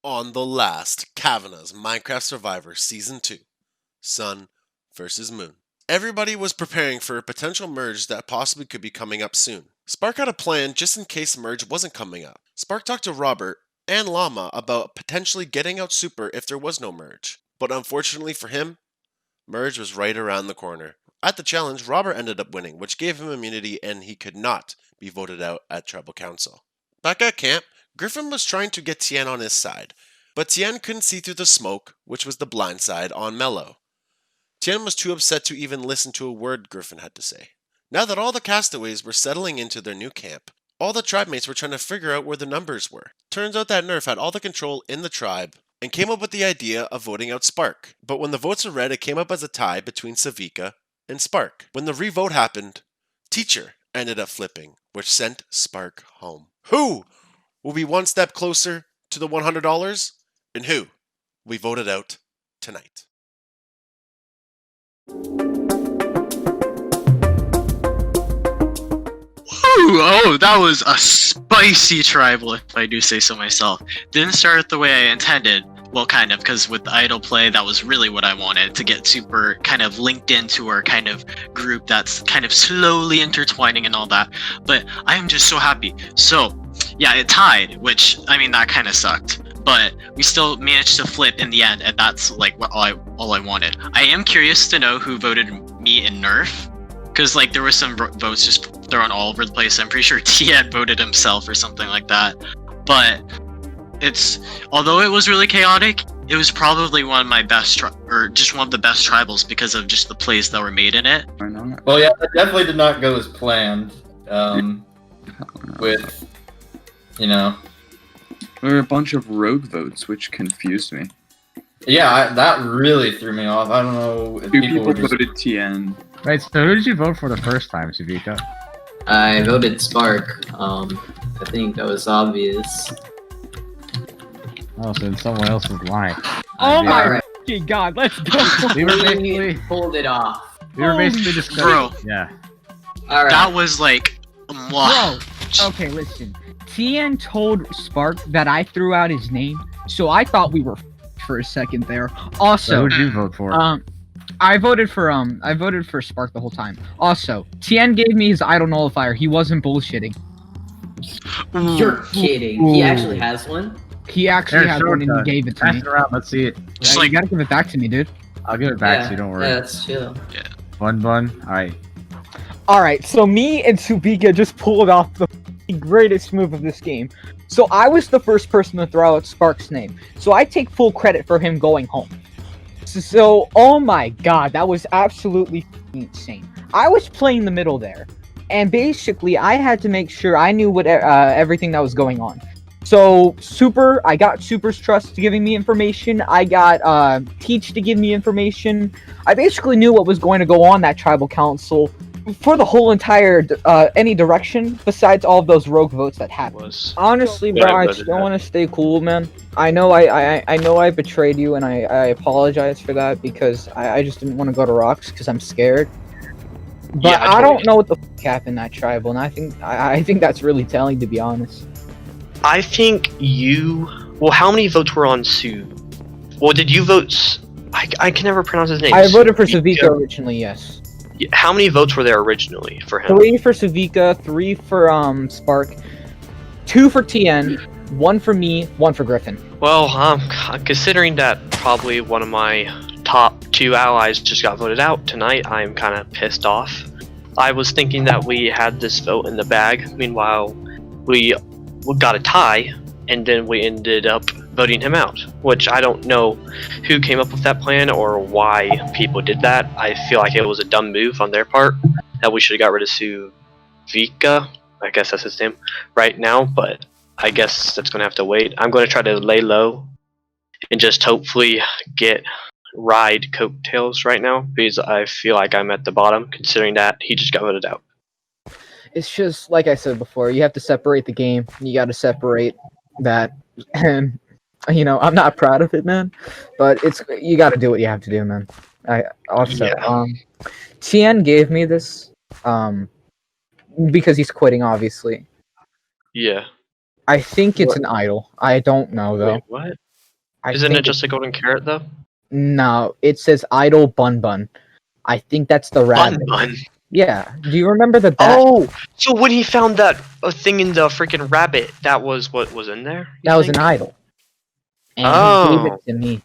On the last Kavanah's Minecraft Survivor Season 2, Sun vs. Moon. Everybody was preparing for a potential merge that possibly could be coming up soon. Spark had a plan just in case merge wasn't coming up. Spark talked to Robert and Llama about potentially getting out Super if there was no merge. But unfortunately for him, merge was right around the corner. At the challenge, Robert ended up winning, which gave him immunity and he could not be voted out at Tribal Council. Back at camp, Griffin was trying to get Tien on his side, but Tien couldn't see through the smoke, which was the blind side on Mello. Tien was too upset to even listen to a word Griffin had to say. Now that all the castaways were settling into their new camp, all the tribe mates were trying to figure out where the numbers were. Turns out that Nerf had all the control in the tribe and came up with the idea of voting out Spark. But when the votes were read, it came up as a tie between Savika and Spark. When the revote happened, Teacher ended up flipping, which sent Spark home. Who will be one step closer to the $100? And who will be voted out tonight? Oh, that was a spicy tribal, if I do say so myself. Didn't start the way I intended. Well, kind of, because with the idol play, that was really what I wanted, to get super kind of linked into our kind of group that's kind of slowly intertwining and all that. But I am just so happy. So, yeah, it tied, which, I mean, that kind of sucked. But we still managed to flip in the end, and that's like what all I wanted. I am curious to know who voted me in Nerf, because like there were some votes just thrown all over the place. I'm pretty sure Tien voted himself or something like that. But although it was really chaotic, it was probably one of my best just one of the best tribals because of just the plays that were made in it. Well, yeah, it definitely did not go as planned. With, there were a bunch of rogue votes, which confused me. Yeah, that really threw me off. I don't know if Two people people were just... voted Tien. Right, so who did you vote for the first time, Savika? I voted Spark. I think that was obvious. Oh, so someone else was lying. Oh my Alright. fucking god, let's go! We were basically, Pulled it off. discussing. Bro. Yeah. Alright. That was like, Bro, okay, listen. Tien told Spark that I threw out his name, so I thought we were for a second there. So Also, who'd you vote for? I voted for Spark the whole time. Also, Tien gave me his idol nullifier. He wasn't bullshitting. You're kidding. He actually has one? He actually Here, had show one it and to he gave it to me. Pass it around, let's see it. Just You like, gotta give it back to me, dude. I'll give it back Yeah, so you don't worry. Yeah, that's chill. Bun. Alright. Alright, so me and Subika just pulled off the greatest move of this game. So I was the first person to throw out Spark's name. So I take full credit for him going home. So oh my god, that was absolutely insane. I was playing the middle there. And basically, I had to make sure I knew what everything that was going on. So I got Super's trust to giving me information. I got Teach to give me information. I basically knew what was going to go on that tribal council for the whole entire any direction besides all of those rogue votes that happened. Honestly, bro, I still want to stay cool, man. I know I know I betrayed you, and I apologize for that because I just didn't want to go to Rocks because I'm scared. But Yeah, I don't know what the fuck happened in that tribal, and I think that's really telling, to be honest. I think you. Well, how many votes were on Sue? Well, did you vote? I can never pronounce his name. I voted for Savika. Savika originally, yes. How many votes were there originally for him? 3 for Savika, 3 for Spark, 2 for Tien, 1 for me, 1 for Griffin. Well, considering that probably one of my top 2 allies just got voted out tonight, I'm kind of pissed off. I was thinking that we had this vote in the bag. Meanwhile, we got a tie, and then we ended up voting him out, which I don't know who came up with that plan or why people did that. I feel like it was a dumb move on their part, that we should have got rid of Suvika, I guess that's his name, right now, but I guess that's going to have to wait. I'm going to try to lay low and just hopefully ride coattails right now, because I feel like I'm at the bottom, considering that he just got voted out. It's just, like I said before, you have to separate the game. You got to separate that. And, I'm not proud of it, man. But you got to do what you have to do, man. Tien gave me this because he's quitting, obviously. Yeah. I think it's an idol. I don't know, though. Wait, what? Isn't think it just a golden carrot though? No, it says idle bun bun. I think that's the Bun rabbit. bun. Yeah. Do you remember the bat? Oh, so when he found that thing in the freaking rabbit, that was what was in there? you That was think? an idol. And he Oh. gave it to me.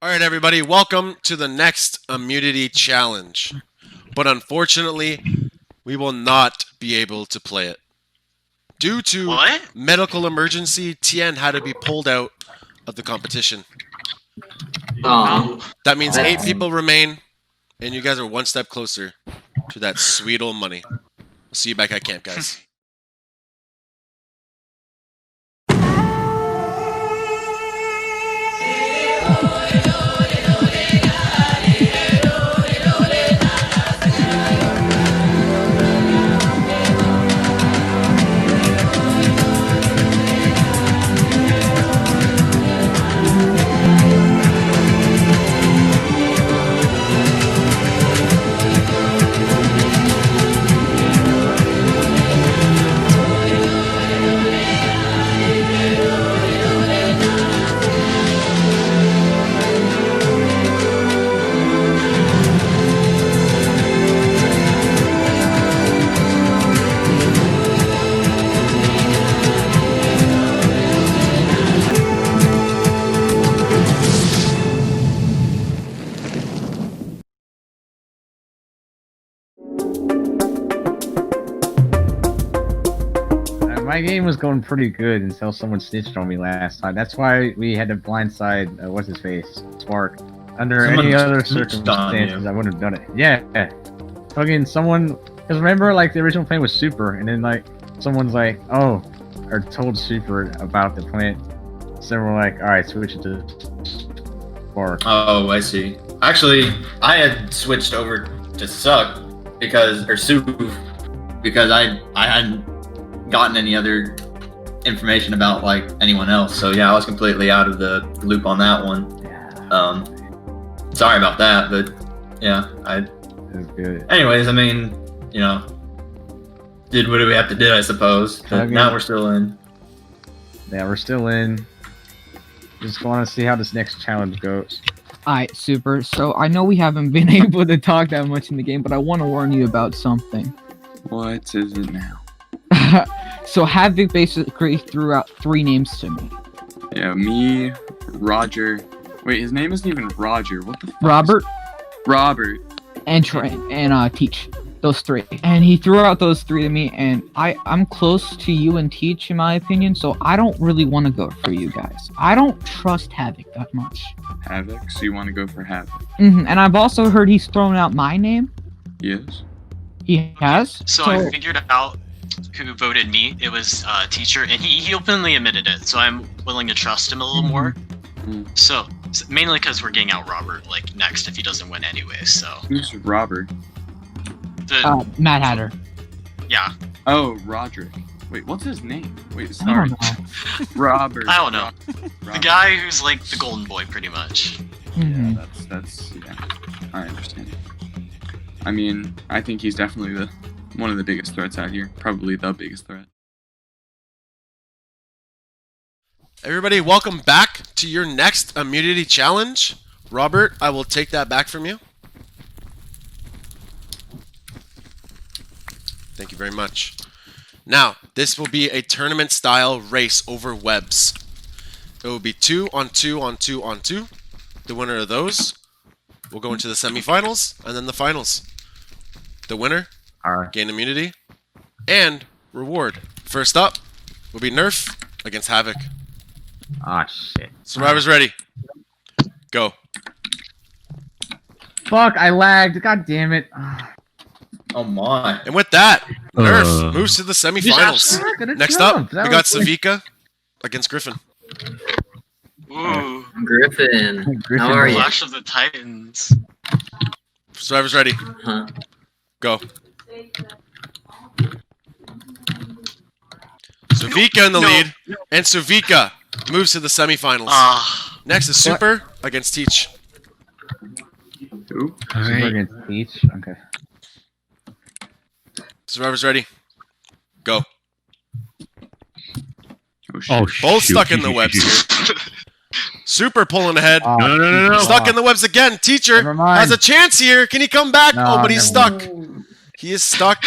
All right, everybody, welcome to the next immunity challenge. But unfortunately, we will not be able to play it. Due to What? medical emergency, Tien had to be pulled out of the competition. Oh, That means 8 That's- people remain, and you guys are one step closer to that sweet old money. I'll see you back at camp, guys. My game was going pretty good until someone snitched on me last time. That's why we had to blindside, what's his face? Spark. Under Someone any other snitched on circumstances, you. I wouldn't have done it. Yeah. Fucking someone. Because remember, like, the original plan was Super, and then, like, someone's like, oh, or told Super about the plan. So we're like, alright, switch it to Spark. Oh, I see. Actually, I had switched over to Suck because I hadn't gotten any other information about like anyone else. So yeah, I was completely out of the loop on that one. Yeah. Sorry about that, but yeah, It was good. anyways, I mean, you know, did what we have to do, I suppose. But Okay. now we're still in. Yeah, we're still in. Just want to see how this next challenge goes. Alright, super. So I know we haven't been able to talk that much in the game, but I want to warn you about something. What is it now? So Havoc basically threw out 3 names to me. Yeah, me, Roger. Wait, his name isn't even Roger. What the fuck? Robert Robert. and Trent and Teach. Those 3. And he threw out those 3 to me, and I'm close to you and Teach in my opinion, so I don't really want to go for you guys. I don't trust Havoc that much. Havoc. So you want to go for Havoc? And I've also heard he's thrown out my name. Yes. He has. So I figured out who voted me. It was teacher, and he openly admitted it. So I'm willing to trust him a little more. Mm. So mainly because we're getting out Robert like next if he doesn't win anyway. So Who's Robert? the Mad Hatter. yeah, Oh, Roderick. Wait, what's his name? Wait, I sorry. don't know. Robert. I don't know. Robert. the guy who's like the golden boy, pretty much. Mhm. Yeah, that's yeah. I understand. I mean, I think he's definitely one of the biggest threats out here. Probably the biggest threat. Everybody, welcome back to your next immunity challenge. Robert, I will take that back from you. Thank you very much. Now, this will be a tournament-style race over webs. It will be 2 on 2 on 2 on 2. The winner of those will go into the semifinals and then the finals. The winner Alright. gain immunity and reward. First up will be Nerf against Havoc. Ah, shit. Survivor's ready. Go. Fuck, I lagged. God damn it. Ah, Oh my. And with that, Nerf moves to the semifinals. I could've Next up, jumped. we That got was like- Savika against Griffin. Ooh, Griffin. Griffin How are you? Clash of the Titans. Survivor's ready. Huh. Go. Savika in the No. lead, and Savika moves to the semifinals. Ah, Next is Super against Teach. Who? Super Alright. against Peach. Okay. Survivor's ready. Go. Oh, shit. Oh, Both shoot, stuck in shoot, the shoot, webs shoot. here. Super pulling ahead. Ah, No, no, no, no. Stuck in the webs again. Teacher Never mind. has a chance here. Can he come back? No, Oh, but he's never stuck. He is stuck,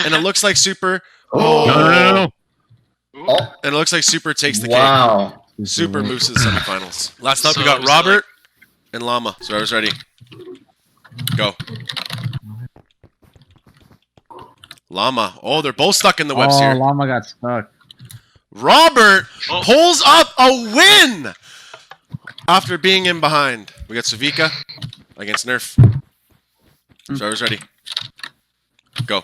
and it looks like Super. Oh. No, no, no, no. Oh, And it looks like Super takes the cake. wow. Super moves to the semifinals. Last up, we So got silly. Robert and Llama. Survivor's ready. Go. Llama. Oh, they're both stuck in the webs Oh, here. Llama got stuck. Robert Oh. pulls up a win after being in behind. We got Savika against Nerf. Survivor's ready. Go.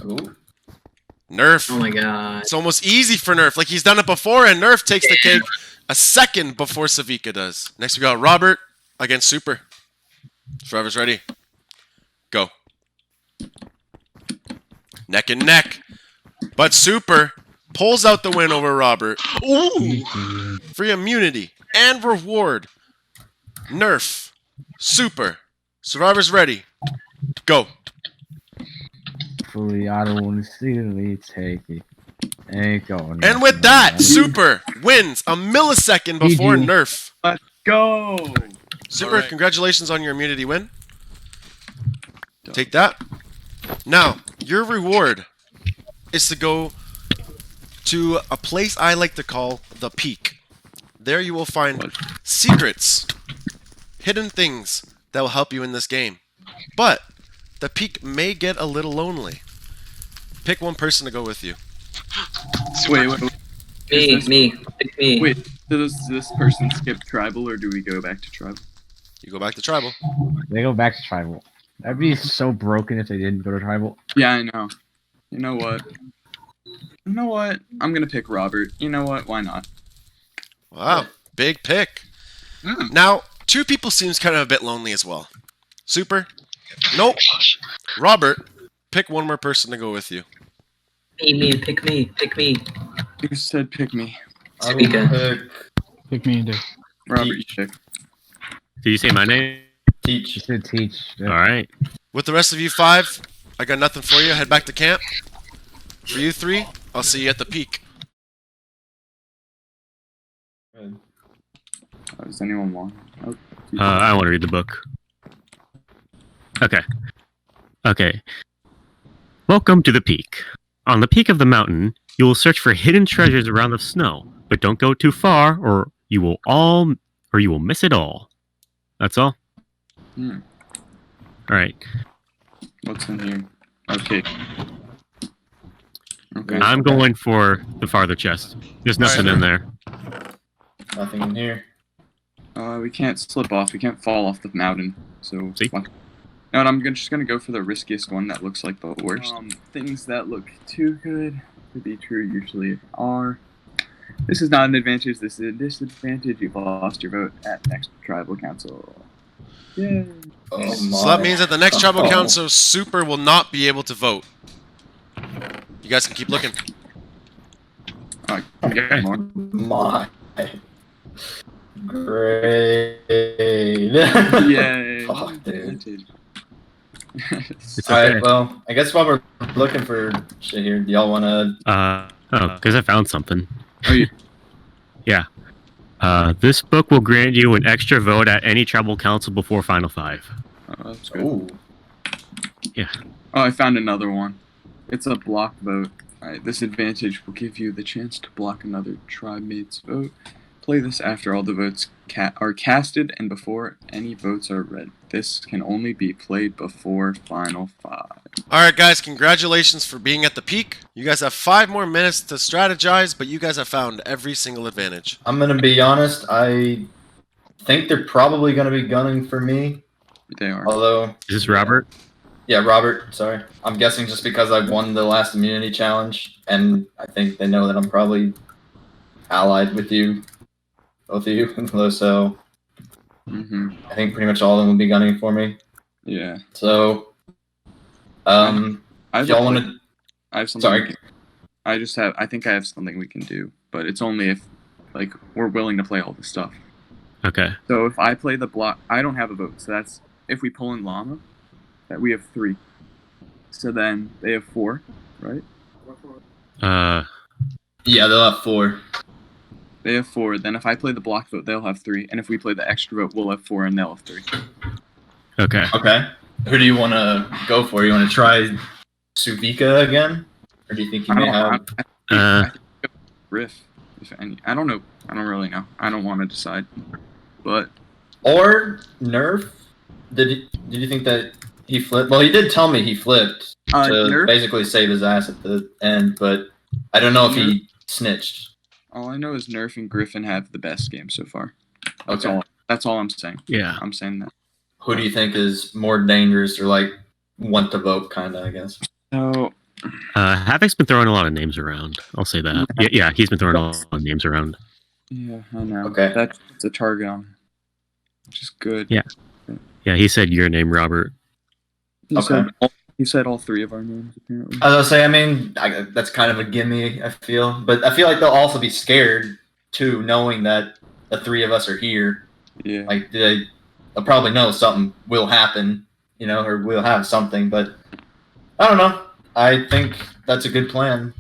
Ooh. Nerf. Oh my god. It's almost easy for Nerf. Like he's done it before, and Nerf takes the cake a second before Savika does. Next we got Robert against Super. Survivor's ready. Go. Neck and neck. But Super pulls out the win over Robert. Ooh! Free immunity and reward. Nerf. Super. Survivor's ready. Go. Fully, I don't want to silly take it. Ain't going. And with that, Super wins a millisecond before GG. Nerf. Go! Super, Alright. congratulations on your immunity win. Take that. Now, your reward is to go to a place I like to call the Peak. There you will find What? secrets, hidden things that will help you in this game. But the Peak may get a little lonely. Pick one person to go with you. Wait, wait, wait. Me. Pick me. Wait, does this person skip tribal or do we go back to tribal? You go back to tribal. They go back to tribal. That'd be so broken if they didn't go to tribal. Yeah, I know. You know what? You know what? I'm gonna pick Robert. You know what? Why not? Wow, big pick. Mm. Now, two people seems kind of a bit lonely as well. Super? Nope. Robert, pick one more person to go with you. Me. Pick me. Pick me. You said pick me. I will Savika. pick Pick me and Robert, you pick. Did you say my name? You Teach. should teach. All right. With the rest of you five, I got nothing for you. Head back to camp. For you three, I'll see you at the Peak. Does anyone want? Oh, I want to read the book. Okay. Okay. Welcome to the Peak. On the peak of the mountain, you will search for hidden treasures around the snow, but don't go too far, or you will miss it all. That's all. Hmm. All right. What's in here? Okay. Okay. I'm going for the farther chest. There's nothing in there. Nothing in here. We can't slip off. We can't fall off the mountain. So. See? No, and I'm just gonna go for the riskiest one that looks like the worst. Things that look too good to be true usually are. This is not an advantage. This is a disadvantage. You've lost your vote at next tribal council. Yay! Oh my. So that means that the next tribal council, Super will not be able to vote. You guys can keep looking. Okay. My. Great. Yay! Fuck, dude. Advantage. It's Alright, okay. well, I guess while we're looking for shit here, do y'all wanna... Because I found something. Oh, you- This book will grant you an extra vote at any tribal council before Final Five. Oh, that's good. Ooh. Oh, I found another one. It's a block vote. Alright, this advantage will give you the chance to block another tribe mate's vote. Play this after all the votes are casted and before any votes are read. This can only be played before Final Five. Alright guys, congratulations for being at the Peak. You guys have 5 more minutes to strategize, but you guys have found every single advantage. I'm gonna be honest, I think they're probably gonna be gunning for me. They are. Although, Is this Robert? yeah, Robert, sorry. I'm guessing just because I won the last immunity challenge, and I think they know that I'm probably allied with you, both of you, so Mm-hmm. I think pretty much all of them will be gunning for me. Yeah. So, I if y'all want to... I have something. Sorry. I think I have something we can do, but it's only if, like, we're willing to play all this stuff. Okay. So if I play the block, I don't have a vote. So that's if we pull in llama, that we have 3. So then they have 4, right? Yeah, they'll have 4. They have 4. Then if I play the block vote, they'll have 3. And if we play the extra vote, we'll have 4 and they'll have 3. Okay. Okay. Who do you want to go for? You want to try Suvika again, or do you think you may have? I think Riff. If any, I don't know. I don't really know. I don't want to decide. But Or Nerf? Did you think that he flipped? Well, he did tell me he flipped to Nerf? basically save his ass at the end, but I don't know if he snitched. All I know is Nerf and Griffin have the best game so far. Okay. That's all I'm saying. Yeah. I'm saying that. Who do you think is more dangerous or like want to vote, kind of? I guess. So Havoc's been throwing a lot of names around. I'll say that. Yeah, he's been throwing a lot of names around. yeah, I know. Okay. That's a target on, which is good. Yeah. Yeah, he said your name, Robert. He said all 3 of our names apparently. I was gonna say, I mean, that's kind of a gimme. I feel, but I feel like they'll also be scared too, knowing that the 3 of us are here. Yeah. Like they'll probably know something will happen, or we'll have something. But I don't know. I think that's a good plan.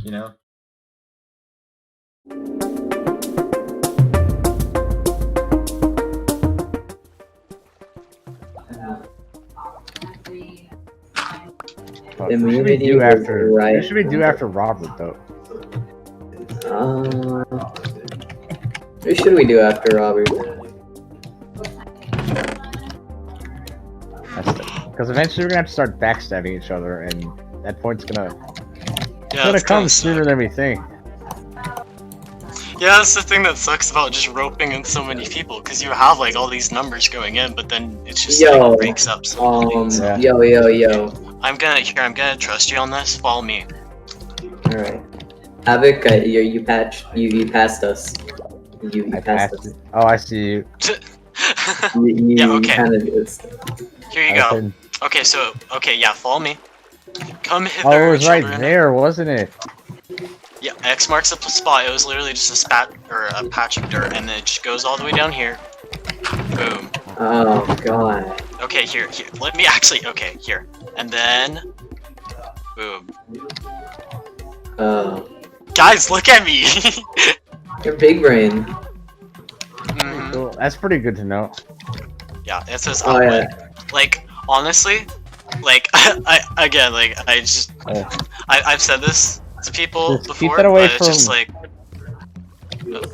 What should we do after? What should we do after Robert though? What should we do after Robert? Because eventually we're gonna have to start backstabbing each other, and that point's gonna come sooner than we think. Yeah, that's the thing that sucks about just roping in so many people, because you have like all these numbers going in, but then it's just like breaks up so things. Yeah. Yo. I'm gonna trust you on this. Follow me. Alright. Havoc, you passed us. You I passed passed us. it. Oh, I see you. Yeah, okay. Kinda, Here you go. Okay, follow me. Come hither. Oh, it was right children. there, wasn't it? Yeah, X marks the spot. It was literally just a spat or a patch of dirt, and then it just goes all the way down here. Boom. Oh god. Okay, here. Let me actually. Okay, here, and then, boom. Guys, look at me. You're big brain. Mhm. Cool. That's pretty good to know. Yeah, it says Oh outlet. yeah. Like, honestly, like I've said this to people Just keep before, it away but it's just from- like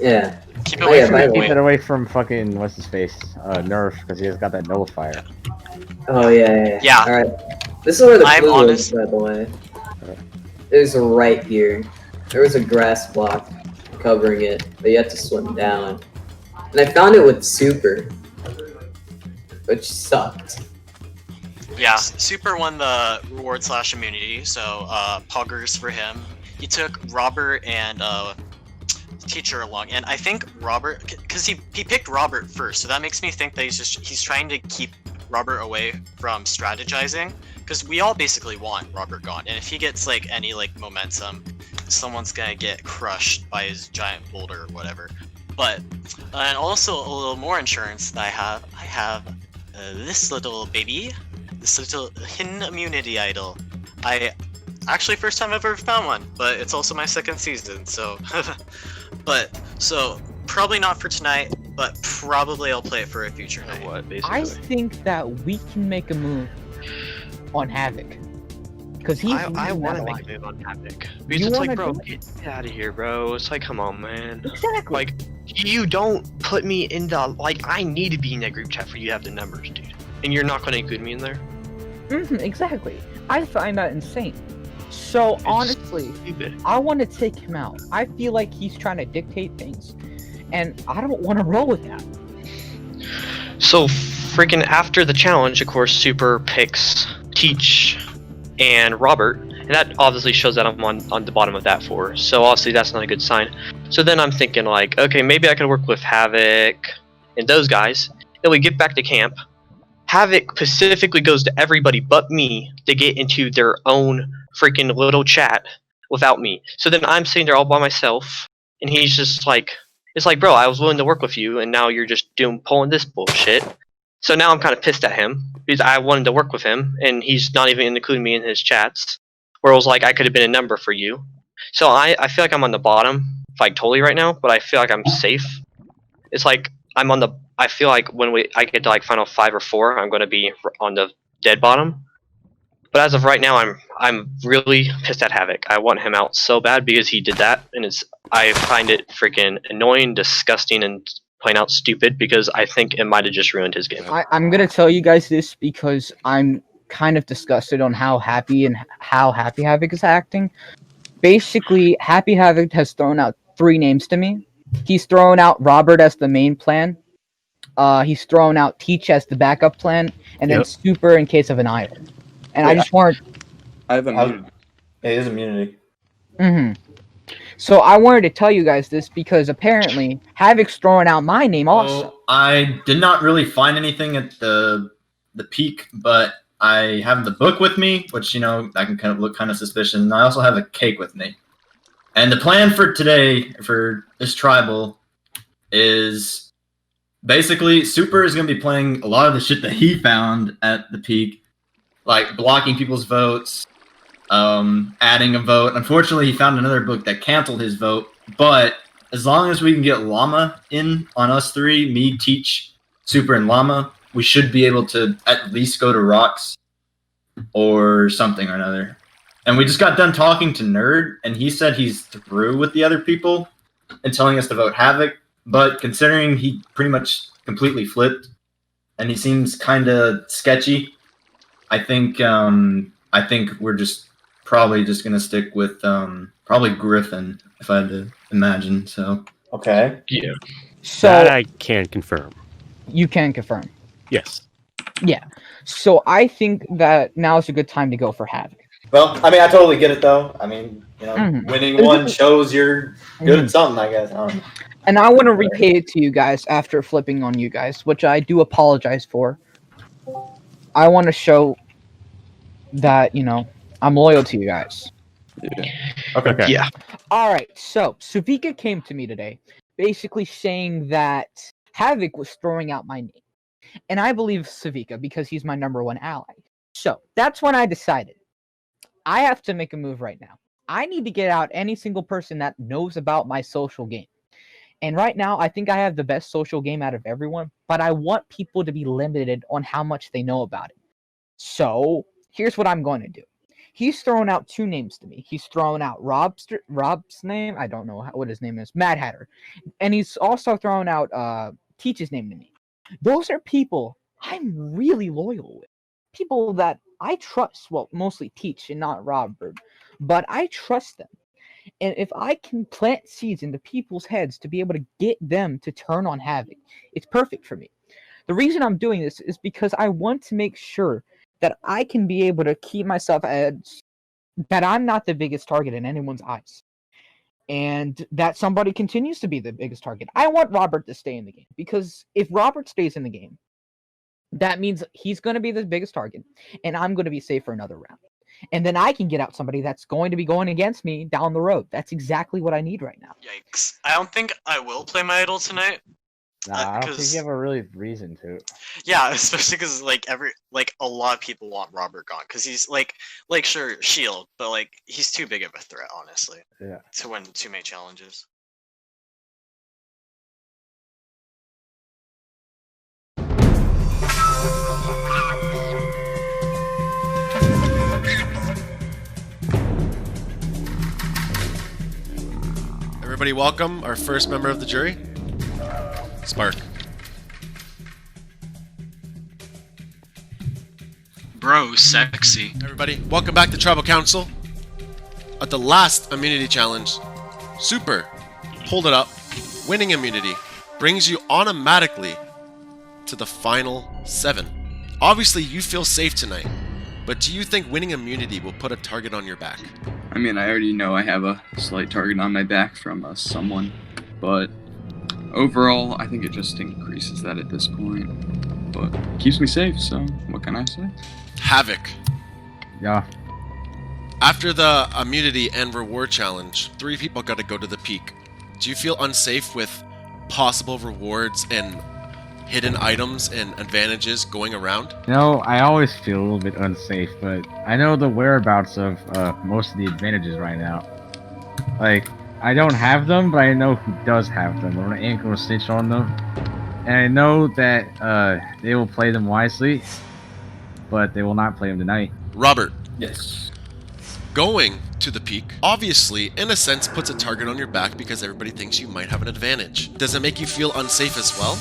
Yeah. keep it Oh, away yeah, from by me. the Keep it away from fucking what's his face, Nerf, because he has got that nullifier. Oh yeah. Yeah. Alright. This is where the I'm clue honest- is, by the way. It was right here. There was a grass block covering it, but you had to swim down. And I found it with Super, which sucked. Yeah, Super won the reward / immunity, so poggers for him. He took Robert and Teacher along, and I think Robert, because he picked Robert first, so that makes me think that he's trying to keep Robert away from strategizing, because we all basically want Robert gone, and if he gets like any like momentum, someone's gonna get crushed by his giant boulder or whatever. But and also a little more insurance that I have this little baby, this little hidden immunity idol. Actually first time I've ever found one, but it's also my 2nd season, so so probably not for tonight, but probably I'll play it for a future night. What, basically? I think that we can make a move on Havoc. Because he's I want to want make a move on Havoc. Because it's like, bro, get out of here, bro. It's like, come on, man. Exactly. Like, you don't put me in the, like, I need to be in that group chat for you to have the numbers, dude. And you're not going to include me in there? Exactly. I find that insane. So It's honestly, stupid. I want to take him out. I feel like he's trying to dictate things, and I don't want to roll with that. So, freaking after the challenge, of course, Super picks Teach and Robert, and that obviously shows that I'm on the bottom of that 4. So obviously that's not a good sign. So then I'm thinking like, okay, maybe I could work with Havoc and those guys. Then we get back to camp. Havoc specifically goes to everybody but me to get into their own freaking little chat without me. So then I'm sitting there all by myself, and he's just like, It's like, bro, I was willing to work with you, and now you're just pulling this bullshit. So now I'm kind of pissed at him because I wanted to work with him, and he's not even including me in his chats. Where it was like I could have been a number for you. So I feel like I'm on the bottom, like totally right now, but I feel like I'm safe. It's like I feel like when I get to like final 5 or 4, I'm going to be on the dead bottom. But as of right now, I'm really pissed at Havoc. I want him out so bad because he did that, and I find it freaking annoying, disgusting, and plain out stupid because I think it might have just ruined his game. I'm gonna tell you guys this because I'm kind of disgusted on how Happy Havoc is acting. Basically, Happy Havoc has thrown out 3 names to me. He's thrown out Robert as the main plan. He's thrown out Teach as the backup plan, and then Super in case of an idol. And I just want. I have immunity. It is immunity. So I wanted to tell you guys this because apparently Havoc's throwing out my name also. Well, I did not really find anything at the peak, but I have the book with me, which, you know, that can kind of look kind of suspicious. And I also have a cake with me. And the plan for today, for this tribal, is basically Super is going to be playing a lot of the shit that he found at the peak, like blocking people's votes, adding a vote. Unfortunately, he found another book that canceled his vote, but as long as we can get Llama in on us 3, me, Teach, Super, and Llama, we should be able to at least go to Rocks or something or another. And we just got done talking to Nerd, and he said he's through with the other people and telling us to vote Havoc, but considering he pretty much completely flipped and he seems kind of sketchy, I think we're just probably just going to stick with probably Griffin, if I had to imagine. So okay. Yeah. So That I can confirm. you can confirm. Yes. Yeah. So I think that now is a good time to go for Havoc. Well, I mean, I totally get it, though. I mean, you know, winning one shows you're good at something, I guess. I don't know. And I want to repay it to you guys after flipping on you guys, which I do apologize for. I want to show that, you know, I'm loyal to you guys. Okay. Yeah. All right, so Suvika came to me today, basically saying that Havoc was throwing out my name. And I believe Suvika because he's my #1 ally. So that's when I decided I have to make a move right now. I need to get out any single person that knows about my social game. And right now, I think I have the best social game out of everyone, but I want people to be limited on how much they know about it. So here's what I'm going to do. He's thrown out 2 names to me. He's thrown out Rob's name. I don't know what his name is. Mad Hatter. And he's also thrown out Teach's name to me. Those are people I'm really loyal with. People that I trust. Well, mostly Teach and not Robert. But I trust them. And if I can plant seeds into people's heads to be able to get them to turn on Havoc, it's perfect for me. The reason I'm doing this is because I want to make sure that I can be able to keep myself that I'm not the biggest target in anyone's eyes. And that somebody continues to be the biggest target. I want Robert to stay in the game. Because if Robert stays in the game, that means he's going to be the biggest target. And I'm going to be safe for another round. And then I can get out somebody that's going to be going against me down the road. That's exactly what I need right now. Yikes. I don't think I will play my idol tonight. Nah, I don't think 'cause- you have a really reason to. Yeah, especially because a lot of people want Robert gone because he's like sure Shield, but like he's too big of a threat, honestly. Yeah. To win too many challenges. Everybody welcome our first member of the jury, Spark. Bro, sexy. Everybody, welcome back to Tribal Council. At the last immunity challenge, Super pulled it up. Winning immunity brings you automatically to the final 7. Obviously, you feel safe tonight, but do you think winning immunity will put a target on your back? I mean, I already know I have a slight target on my back from someone, but overall, I think it just increases that at this point. But it keeps me safe, so what can I say? Havoc. Yeah. After the immunity and reward challenge, 3 people got to go to the peak. Do you feel unsafe with possible rewards and hidden items and advantages going around? You know, I always feel a little bit unsafe, but I know the whereabouts of most of the advantages right now. Like, I don't have them, but I know who does have them. I'm gonna snitch on them. And I know that they will play them wisely, but they will not play them tonight. Robert, Yes. going to the peak, obviously, in a sense, puts a target on your back because everybody thinks you might have an advantage. Does it make you feel unsafe as well?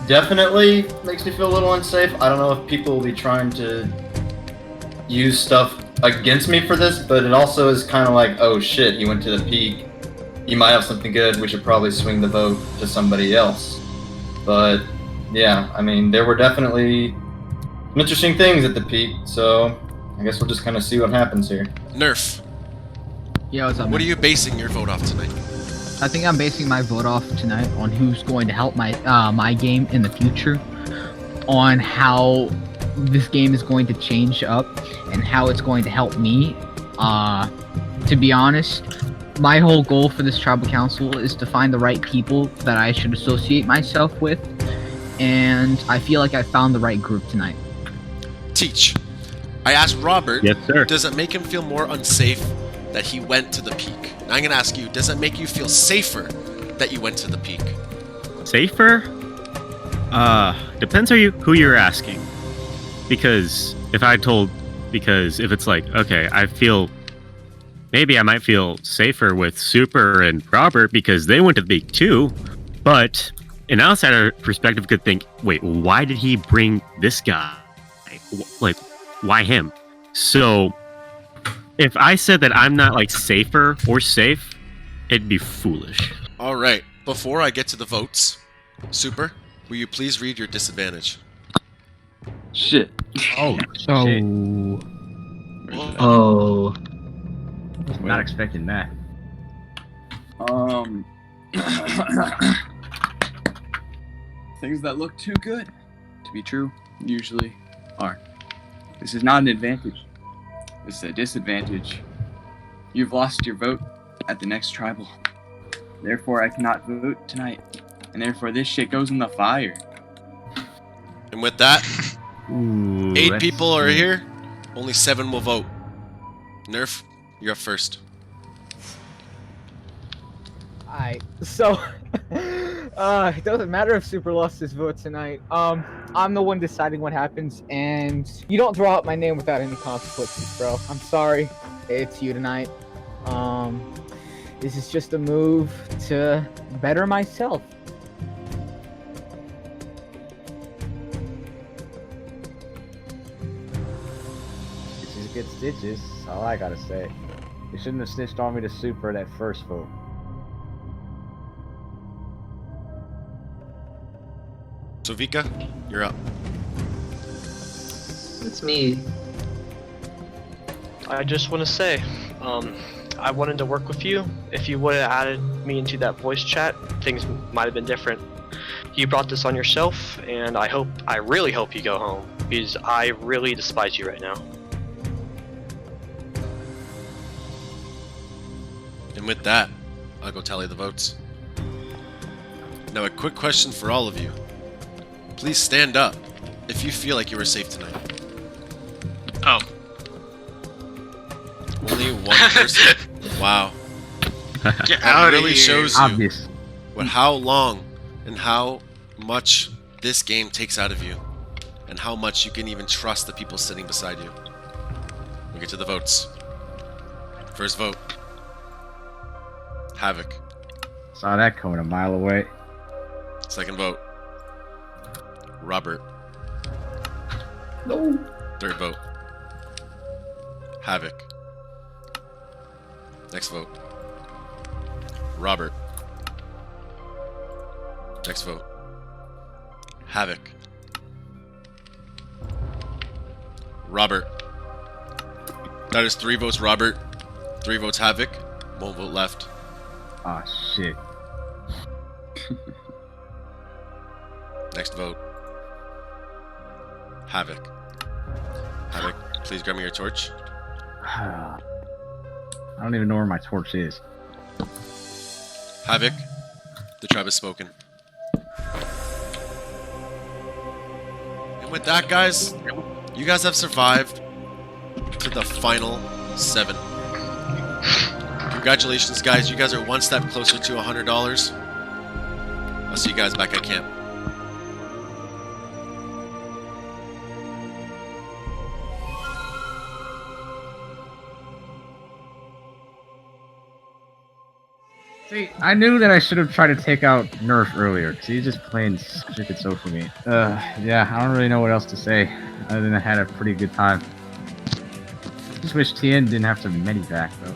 Definitely makes me feel a little unsafe. I don't know if people will be trying to use stuff against me for this, but it also is kind of like, oh shit, he went to the peak. He might have something good. We should probably swing the vote to somebody else. But yeah, I mean, there were definitely interesting things at the peak, so I guess we'll just kind of see what happens here. Nerf, Yeah, what's up? what are man? you basing your vote off tonight? I think I'm basing my vote off tonight on who's going to help my my game in the future, on how this game is going to change up and how it's going to help me. To be honest, my whole goal for this tribal council is to find the right people that I should associate myself with, and I feel like I found the right group tonight. Teach. I asked Robert, Yes, sir. does it make him feel more unsafe that he went to the peak? Now I'm going to ask you, does it make you feel safer that you went to the peak? Safer? Depends who you're asking. Because if it's like, okay, maybe I might feel safer with Super and Robert because they went to the peak too. But an outsider perspective could think, wait, why did he bring this guy? Like, why him? So if I said that I'm not like safer or safe, it'd be foolish. All right, before I get to the votes, Super, will you please read your disadvantage? Shit. Oh, So, shit. Oh. Was not expecting that. Things that look too good to be true usually are. This is not an advantage. This is a disadvantage. You've lost your vote at the next tribal. Therefore, I cannot vote tonight. And therefore, this shit goes in the fire. And with that, Ooh, 8 let's people are see. here, only 7 will vote. Nerf, you're up first. Alright, so it doesn't matter if Super lost his vote tonight. I'm the one deciding what happens, and you don't throw out my name without any consequences, bro. I'm sorry. It's you tonight. This is just a move to better myself. Stitches get stitches. That's all I gotta say. You shouldn't have snitched on me to Super that first vote. So Vika, you're up. It's me. I just want to say, I wanted to work with you. If you would have added me into that voice chat, things might have been different. You brought this on yourself, and I really hope you go home, because I really despise you right now. And with that, I'll go tally the votes. Now a quick question for all of you. Please stand up if you feel like you were safe tonight. Oh. Only one person. Wow. Get That out really of here. shows you Obvious. how long and how much this game takes out of you, and how much you can even trust the people sitting beside you. We'll get to the votes. First vote. Havoc. Saw that coming a mile away. Second vote. Robert. No. Third vote. Havoc. Next vote. Robert. Next vote. Havoc. Robert. That is 3 votes Robert, 3 votes Havoc, 1 vote left. Oh shit. Next vote. Havoc. Havoc, please grab me your torch. I don't even know where my torch is. Havoc, The tribe has spoken. And with that, guys, you guys have survived to the final 7. Congratulations, guys. You guys are one step closer to $100. I'll see you guys back at camp. See, I knew that I should have tried to take out Nerf earlier, because he's just playing such a good show for me. Yeah, I don't really know what else to say, other than I had a pretty good time. Just wish TN didn't have to medevac, though.